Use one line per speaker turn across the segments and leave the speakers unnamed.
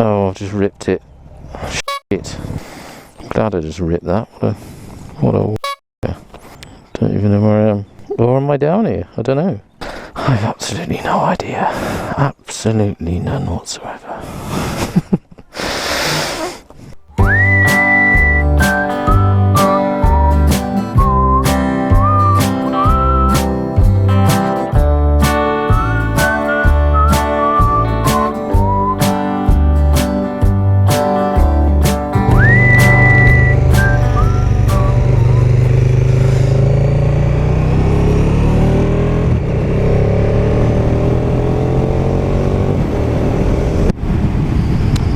Oh, I've just ripped it. Shit. I'm glad I just ripped that. What a don't even know where I am. Or am I down here? I don't know. I've absolutely no idea. Absolutely none whatsoever.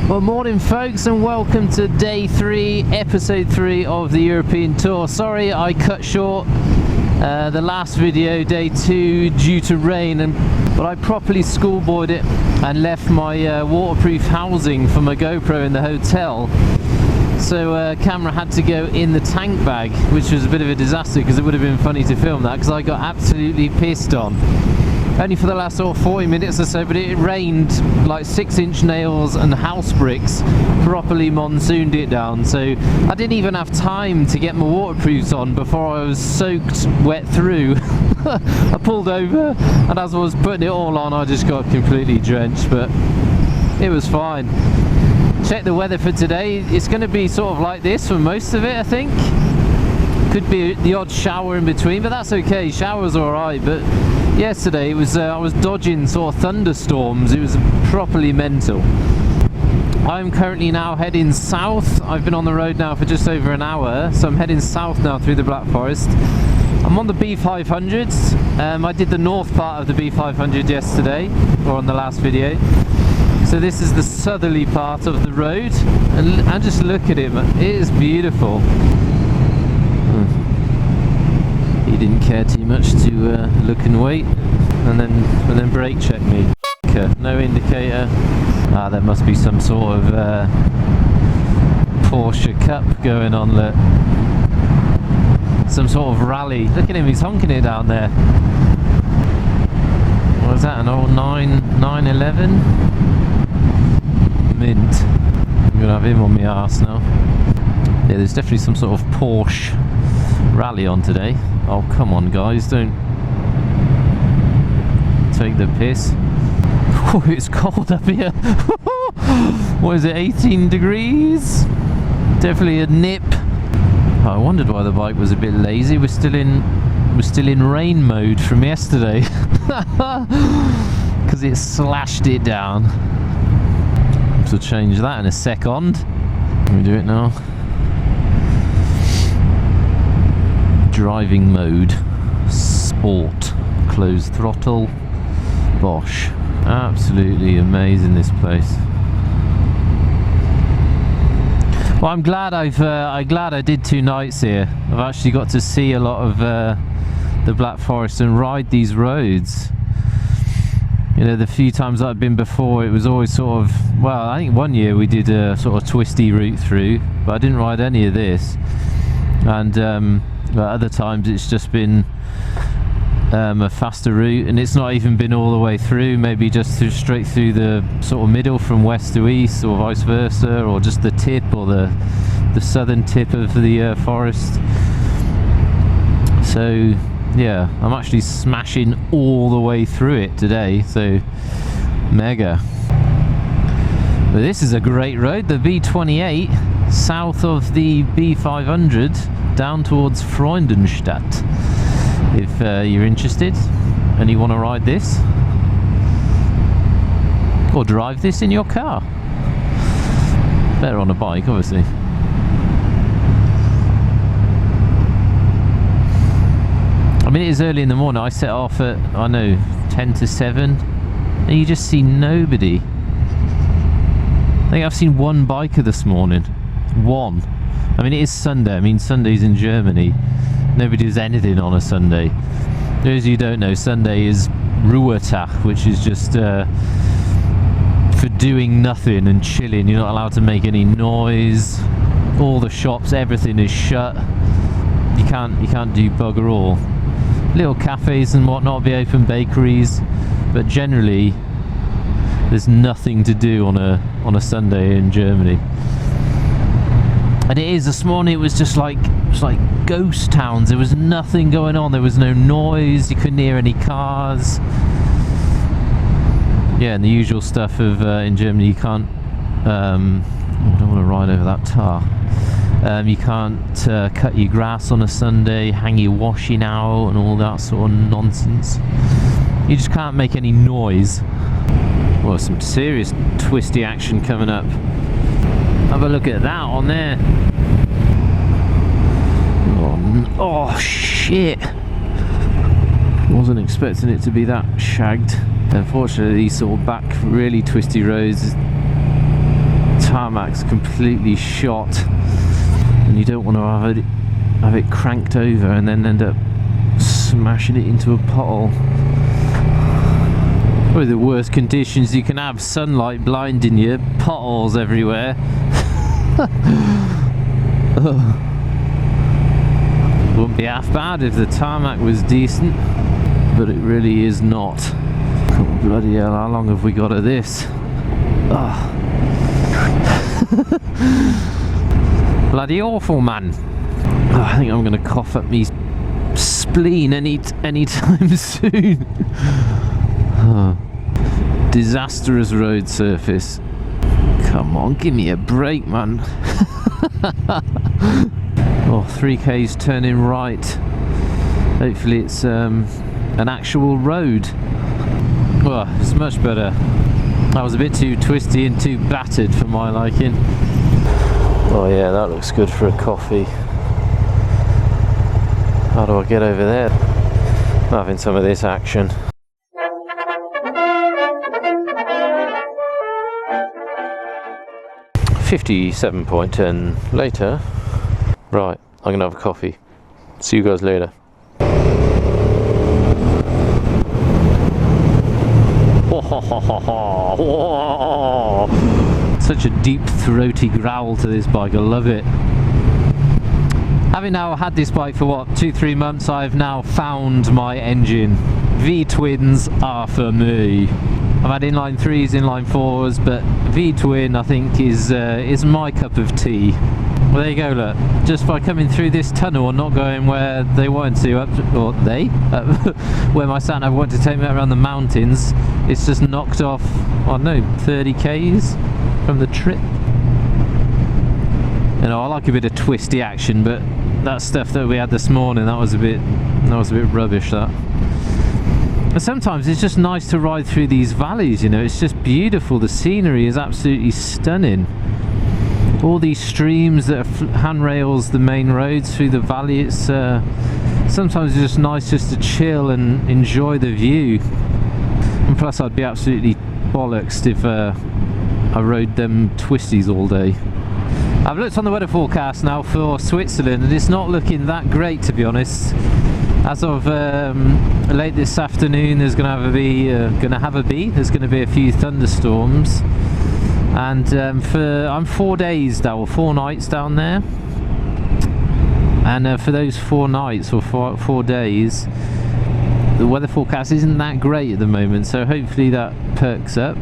Well, morning folks, and welcome to day 3, episode 3 of the European tour. Sorry I cut short the last video, day 2, due to rain, but I properly schoolboyed it and left my waterproof housing for my GoPro in the hotel. So camera had to go in the tank bag, which was a bit of a disaster because it would have been funny to film that because I got absolutely pissed on. Only for the last sort of 40 minutes or so, but it rained like 6-inch nails and house bricks, properly monsooned it down, so I didn't even have time to get my waterproofs on before I was soaked wet through. I pulled over, and as I was putting it all on I just got completely drenched, but it was fine. Check the weather for today. It's going to be sort of like this for most of it, I think. Could be the odd shower in between, but that's okay. Shower's alright, but yesterday it was I was dodging sort of thunderstorms. It was properly mental. I'm currently now heading south. I've been on the road now for just over an hour, so I'm heading south now through the Black Forest. I'm on the B500s. I did the north part of the B500 yesterday, or on the last video. So this is the southerly part of the road, and just look at it, man. It is beautiful. He didn't care too much to look and wait, and then brake check me. No indicator. Ah, there must be some sort of Porsche Cup going on. Look, some sort of rally. Look at him, he's honking it down there. What is that? An old 911? Mint. I'm gonna have him on my arse now. Yeah, there's definitely some sort of Porsche rally on today. Oh, come on guys, don't take the piss. Oh, it's cold up here. What is it, 18 degrees? Definitely a nip. Oh, I wondered why the bike was a bit lazy. We're still in rain mode from yesterday. Because it slashed it down. So change that in a second. Let me do it now. Driving mode, sport, closed throttle, Bosch. Absolutely amazing, this place. Well, I'm glad I did 2 nights here. I've actually got to see a lot of the Black Forest and ride these roads. You know, the few times that I've been before, it was always sort of, well, I think one year we did a sort of twisty route through, but I didn't ride any of this. And but other times it's just been a faster route, and it's not even been all the way through, maybe just straight through the sort of middle from west to east, or vice versa, or just the tip, or the southern tip of the forest. So yeah, I'm actually smashing all the way through it today, so mega. But this is a great road, the B28, south of the B500, down towards Freudenstadt. If you're interested and you want to ride this, or drive this in your car. Better on a bike, obviously. I mean, it is early in the morning. I set off at, I know, 10 to 7, and you just see nobody. I think I've seen one biker this morning. One. I mean, it is Sunday. I mean, Sunday's in Germany. Nobody does anything on a Sunday. Those of you who don't know, Sunday is Ruhetag, which is just for doing nothing and chilling. You're not allowed to make any noise. All the shops, everything is shut. You can't do bugger all. Little cafes and whatnot will be open, bakeries, but generally There's nothing to do on a Sunday in Germany. And it is, this morning it was just like, ghost towns. There was nothing going on. There was no noise. You couldn't hear any cars. Yeah, and the usual stuff of in Germany, you can't. I don't want to ride over that tar. You can't cut your grass on a Sunday, hang your washing out, and all that sort of nonsense. You just can't make any noise. Well, some serious twisty action coming up. Have a look at that on there. Oh shit! Wasn't expecting it to be that shagged. Unfortunately, these sort of back really twisty roads, tarmac's completely shot, and you don't want to have it cranked over and then end up smashing it into a pothole. Probably the worst conditions you can have: sunlight blinding you, potholes everywhere. Wouldn't be half bad if the tarmac was decent, but it really is not. Oh, bloody hell, how long have we got of this? Oh. Bloody awful, man. Oh, I think I'm going to cough up me spleen anytime soon. Oh. Disastrous road surface. Come on, give me a break, man. Oh, 3k's turning right. Hopefully it's an actual road. Well, it's much better. That was a bit too twisty and too battered for my liking. Oh yeah, that looks good for a coffee. How do I get over there? I'm having some of this action. $57.10 later. Right, I'm gonna have a coffee. See you guys later. Such a deep throaty growl to this bike, I love it. Having now had this bike for what, 2-3 months, I've now found my engine. V-twins are for me. I've had inline 3s, inline 4s, but V-twin I think is my cup of tea. Well, there you go, look. Just by coming through this tunnel and not going where they wanted to, where my sat-nav wanted to take me around the mountains, it's just knocked off, I don't know, 30k's from the trip. You know, I like a bit of twisty action, but that stuff that we had this morning, that was a bit rubbish, that. And sometimes it's just nice to ride through these valleys, you know, it's just beautiful. The scenery is absolutely stunning. All these streams that are handrails the main roads through the valley, it's sometimes it's just nice just to chill and enjoy the view. And plus I'd be absolutely bollocksed if I rode them twisties all day. I've looked on the weather forecast now for Switzerland and it's not looking that great, to be honest. As of late this afternoon, there's going to be a few thunderstorms. And I'm 4 days down, or 4 nights down there, and for those 4 nights or 4 days, the weather forecast isn't that great at the moment, so hopefully that perks up.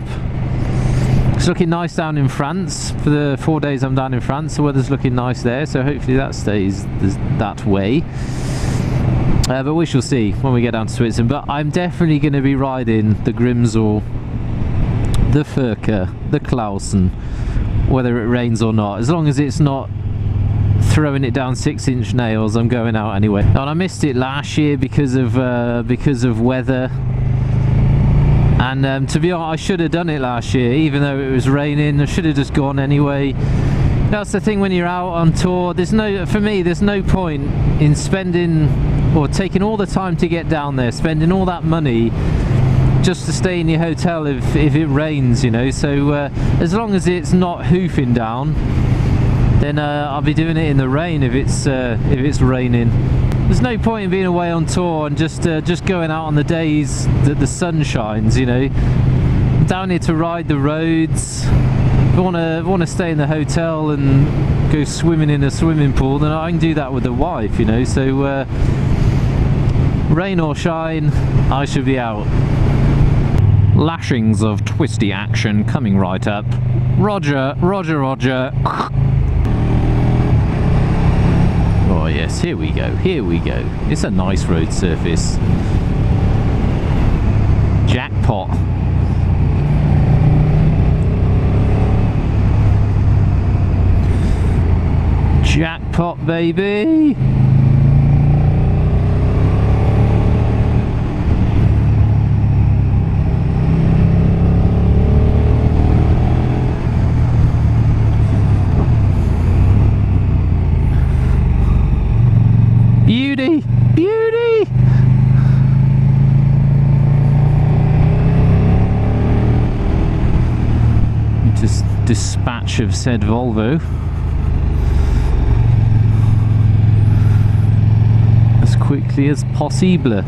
It's looking nice down in France. For the 4 days I'm down in France, the weather's looking nice there, so hopefully that stays that way. But we shall see when we get down to Switzerland. But I'm definitely going to be riding the Grimsel, the Furka, the Clausen, whether it rains or not. As long as it's not throwing it down 6-inch nails, I'm going out anyway. And I missed it last year because of weather. And to be honest, I should have done it last year, even though it was raining. I should have just gone anyway. That's the thing when you're out on tour. For me, there's no point in spending or taking all the time to get down there, spending all that money just to stay in your hotel if it rains, you know. So as long as it's not hoofing down, then I'll be doing it in the rain if it's raining. There's no point in being away on tour and just going out on the days that the sun shines, you know. I'm down here to ride the roads. If I want to stay in the hotel and go swimming in a swimming pool, then I can do that with the wife, you know. So rain or shine, I should be out. Lashings of twisty action coming right up. Roger, roger, roger. Oh yes, here we go, here we go. It's a nice road surface. Jackpot. Jackpot, baby! Beauty! Beauty! Just dispatch of said Volvo as quickly as possible.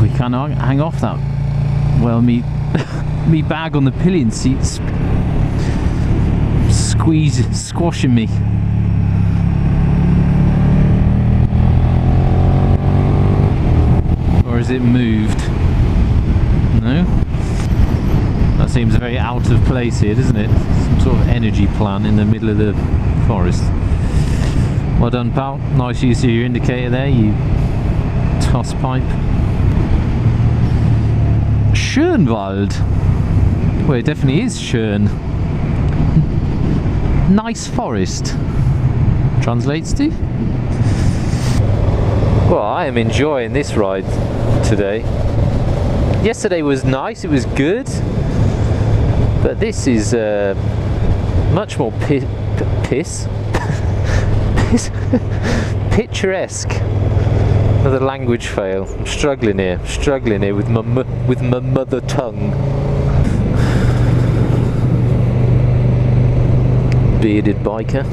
We can't hang off that. Well, me bag on the pillion seats squashing me. Or is it moved? No? That seems very out of place here, doesn't it? Some sort of energy plant in the middle of the forest. Well done, pal. Nice use of your indicator there, you toss pipe. Schönwald. Well, it definitely is schön. Nice forest. Translates to? Well, I am enjoying this ride today. Yesterday was nice, it was good, but this is much more picturesque. Another language fail. I'm struggling here with my mother tongue. Bearded biker.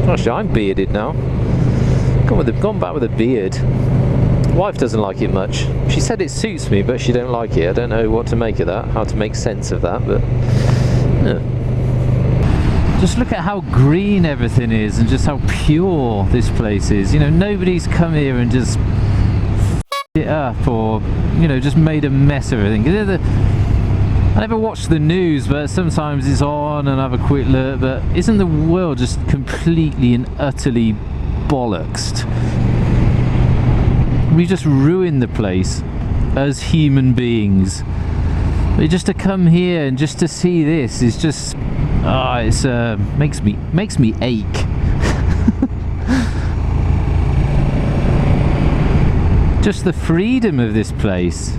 Actually, I'm bearded now. Gone back with a beard. Wife doesn't like it much. She said it suits me, but she don't like it. I don't know what to make of that, how to make sense of that, but yeah. Just look at how green everything is and just how pure this place is. You know, nobody's come here and just f***ed it up or, you know, just made a mess of everything. I never watch the news, but sometimes it's on and I have a quick look, but isn't the world just completely and utterly bollocksed? We just ruined the place as human beings. But just to come here and just to see this is just, it's makes me ache. Just the freedom of this place.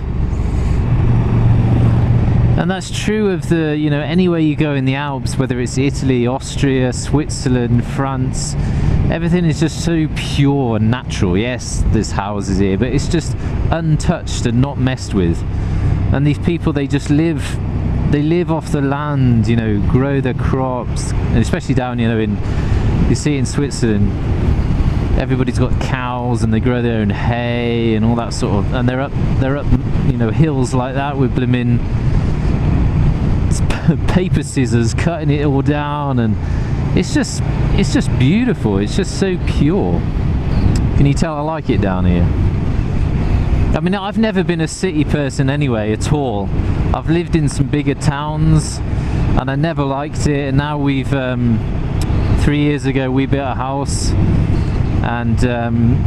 And that's true of the, you know, anywhere you go in the Alps, whether it's Italy, Austria, Switzerland, France, everything is just so pure and natural. Yes, there's houses here, but it's just untouched and not messed with. And these people, they just live off the land, you know, grow their crops, and especially down, you know, you see it in Switzerland, everybody's got cows and they grow their own hay and all that sort of, and they're up, you know, hills like that with blimmin' paper scissors cutting it all down, and it's just beautiful. It's just so pure. Can you tell I like it down here? I mean, I've never been a city person anyway at all. I've lived in some bigger towns and I never liked it, and now we've 3 years ago we built a house, and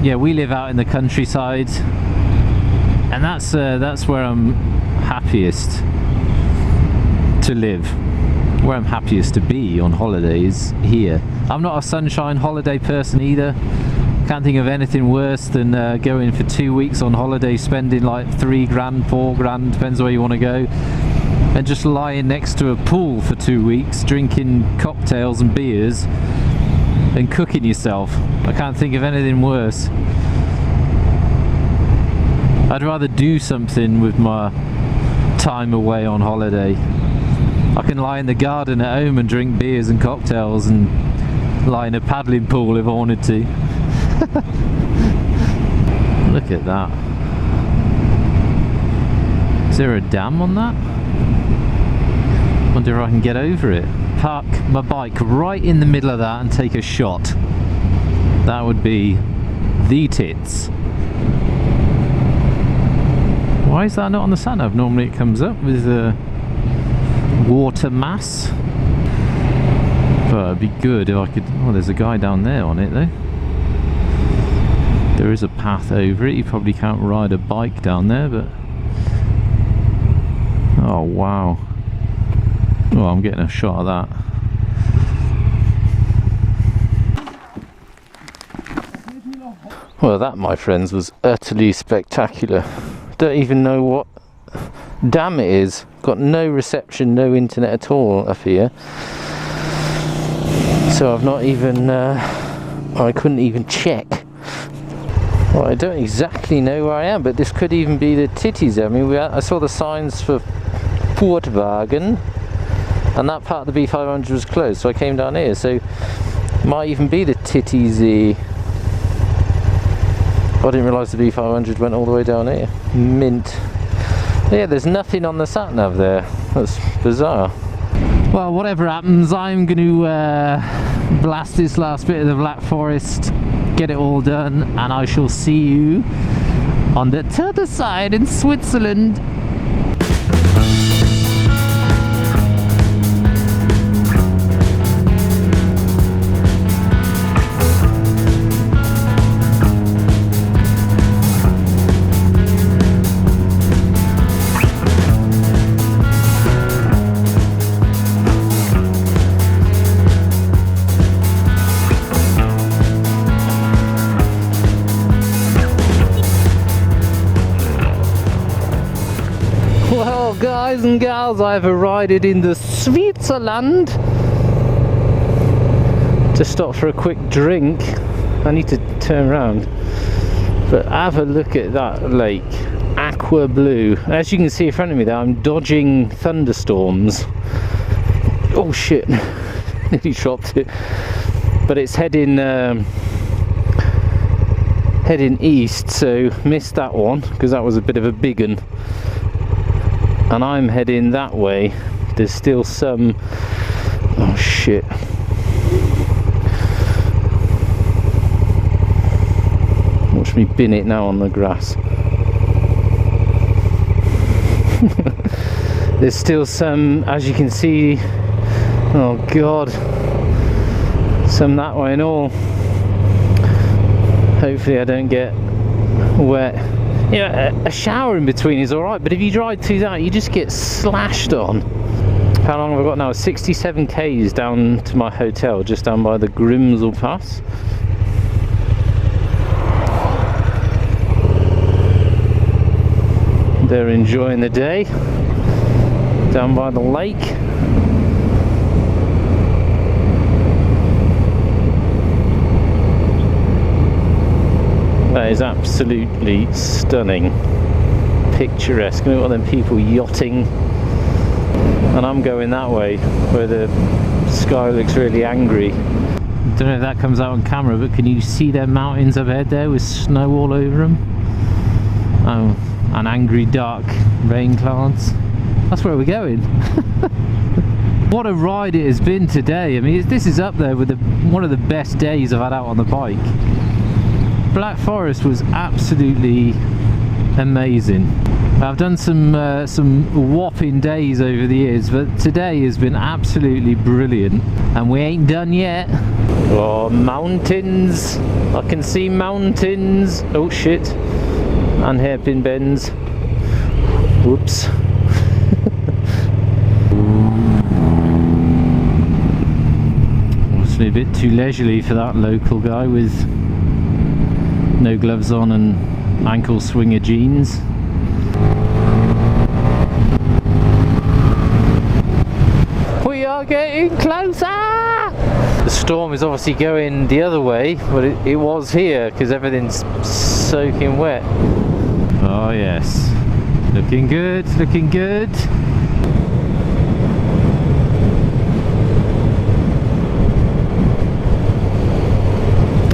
yeah, we live out in the countryside, and that's where I'm happiest to live, where I'm happiest to be on holidays, here. I'm not a sunshine holiday person either. Can't think of anything worse than going for 2 weeks on holiday, spending like 3 grand, 4 grand, depends where you want to go, and just lying next to a pool for 2 weeks, drinking cocktails and beers and cooking yourself. I can't think of anything worse. I'd rather do something with my time away on holiday. I can lie in the garden at home and drink beers and cocktails and lie in a paddling pool if I wanted to. Look at that. Is there a dam on that? Wonder if I can get over it. park my bike right in the middle of that and take a shot. That would be the tits. Why is that not on the sat nav? Normally it comes up with a water mass. But it'd be good if I could... Oh, there's a guy down there on it though. There is a path over it. You probably can't ride a bike down there, but... Oh wow. Oh, I'm getting a shot of that.
Well, that, my friends, was utterly spectacular. Don't even know what dam it is. Got no reception, no internet at all up here. So I've not even, I couldn't even check. Well, I don't exactly know where I am, but this could even be the titties. I mean, I saw the signs for Portwagen, and that part of the B500 was closed, so I came down here. So might even be the titties. I didn't realise the B500 went all the way down here. Mint. Yeah, there's nothing on the sat nav there. That's bizarre.
Well, whatever happens, I'm going to blast this last bit of the Black Forest, get it all done, and I shall see you on the other side in Switzerland. Guys and gals, I've arrived in the Switzerland. To stop for a quick drink. I need to turn around, but have a look at that lake, aqua blue. As you can see in front of me there, I'm dodging thunderstorms. Oh shit, nearly dropped it. But it's heading east, so missed that one because that was a bit of a big one. And I'm heading that way. There's still some... Oh shit. Watch me bin it now on the grass. There's still some, as you can see... Oh god. Some that way and all. Hopefully I don't get wet. Yeah, a shower in between is alright, but if you drive through that, you just get slashed on. How long have I got now? 67 k's down to my hotel, just down by the Grimsel Pass. They're enjoying the day down by the lake. That is absolutely stunning. Picturesque. Look at all them people yachting. And I'm going that way where the sky looks really angry. Don't know if that comes out on camera, but can you see their mountains up ahead there with snow all over them? Oh, and angry dark rain clouds. That's where we're going. What a ride it has been today. I mean, this is up there with one of the best days I've had out on the bike. Black Forest was absolutely amazing. I've done some whopping days over the years, but today has been absolutely brilliant, and we ain't done yet.
Oh, mountains! I can see mountains. Oh shit! And hairpin bends. Whoops.
Obviously a bit too leisurely for that local guy with no gloves on and ankle swinger jeans.
We are getting closer! The storm is obviously going the other way, but it was here because everything's soaking wet.
Oh yes, looking good, looking good.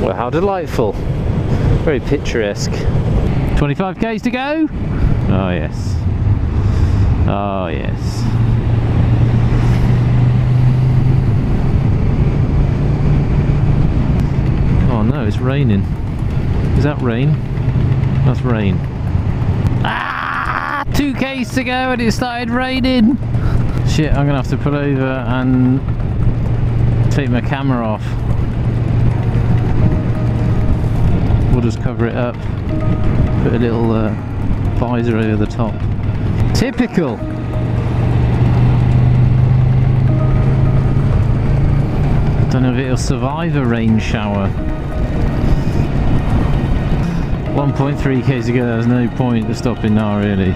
Well, how delightful. Very picturesque.
25 k's to go. Oh yes. Oh yes. no, it's raining. Is that rain? That's rain. Ah! 2k's to go and it started raining! Shit, I'm gonna have to pull over and take my camera off. We'll just cover it up. Put a little visor over the top. Typical! Don't know if it'll survive a rain shower. 1.3k to go, there's no point to stopping now really.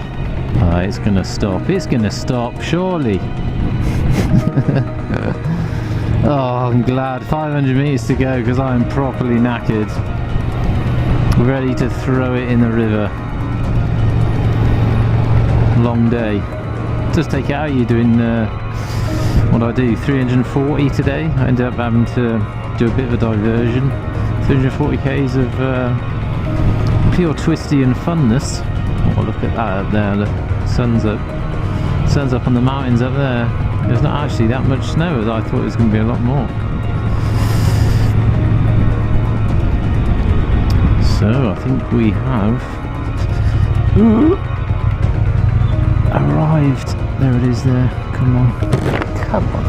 It's gonna stop, it's gonna stop, surely. Oh, I'm glad. 500 meters to go because I'm properly knackered. Ready to throw it in the river. Long day. Just take it out, you're doing, what do I do, 340 today? I ended up having to do a bit of a diversion. 340 k's of pure twisty and funness. Oh, look at that up there, the sun's up. Sun's up on the mountains up there. There's not actually that much snow as I thought it was going to be a lot more. So I think we have arrived. There it is there. Come on. Come on.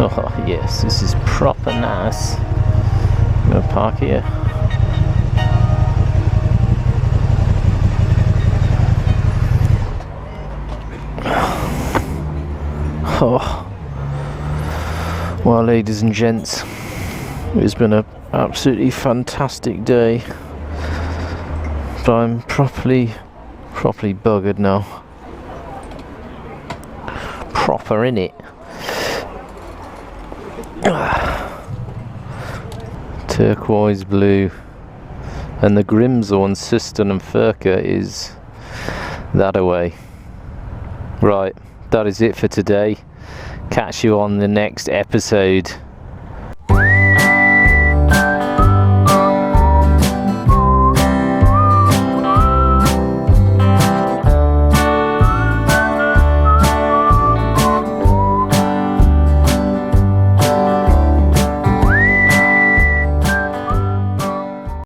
Oh yes, this is proper nice. I'm gonna park here. Oh, well, ladies and gents, it's been an absolutely fantastic day, but I'm properly buggered now. Proper innit? Turquoise blue, and the Grimsor, Siston and Furka is that away. Right, that is it for today. Catch you on the next episode.